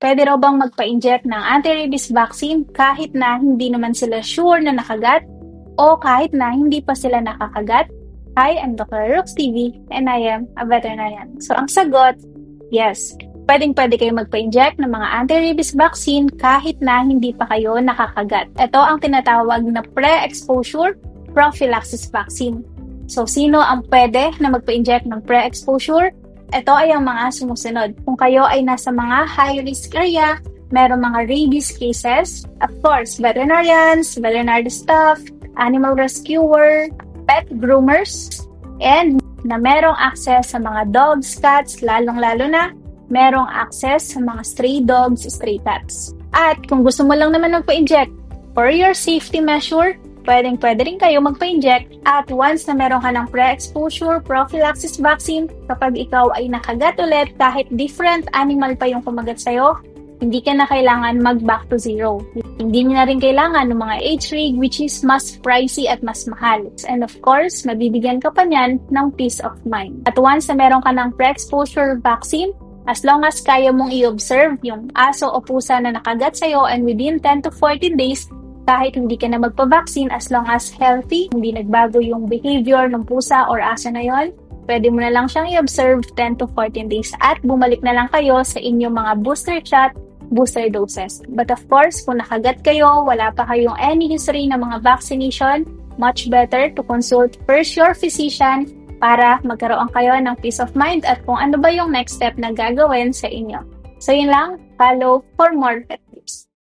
pwede raw bang magpa-inject ng anti-rabies vaccine kahit na hindi naman sila sure na nakagat o kahit na hindi pa sila nakakagat? Hi, I'm Dr. Rox TV and I am a veterinarian. So ang sagot, yes. Pwede kayo magpa-inject ng mga anti-rabies vaccine kahit na hindi pa kayo nakakagat. Ito ang tinatawag na pre-exposure prophylaxis vaccine. So sino ang pwede na magpa-inject ng pre-exposure? Ito ay ang mga sumusunod. Kung kayo ay nasa mga high-risk area, merong mga rabies cases, of course, veterinarians, veterinary staff, animal rescuer, pet groomers, and na merong access sa mga dogs, cats, lalong-lalo na merong access sa mga stray dogs, stray cats. At kung gusto mo lang naman magpa-inject for your safety measure, pwede rin kayo magpa-inject at once na meron ka ng pre-exposure prophylaxis vaccine, kapag ikaw ay nakagat ulit kahit different animal pa yung kumagat sa'yo, hindi ka na kailangan mag-back to zero. Hindi nyo na rin kailangan ng mga H-rig which is mas pricey at mas mahal. And of course, mabibigyan ka pa niyan ng peace of mind. At once na meron ka ng pre-exposure vaccine, as long as kaya mong i-observe yung aso o pusa na nakagat sa'yo and within 10 to 14 days, kahit hindi ka na magpa-vaccine, as long as healthy, hindi nagbago yung behavior ng pusa or aso na yon, pwede mo na lang siyang i-observe 10 to 14 days at bumalik na lang kayo sa inyong mga booster shot, booster doses. But of course, kung nakagat kayo, wala pa kayong any history ng mga vaccination, much better to consult first your physician para magkaroon kayo ng peace of mind at kung ano ba yung next step na gagawin sa inyo. So yun lang, follow for more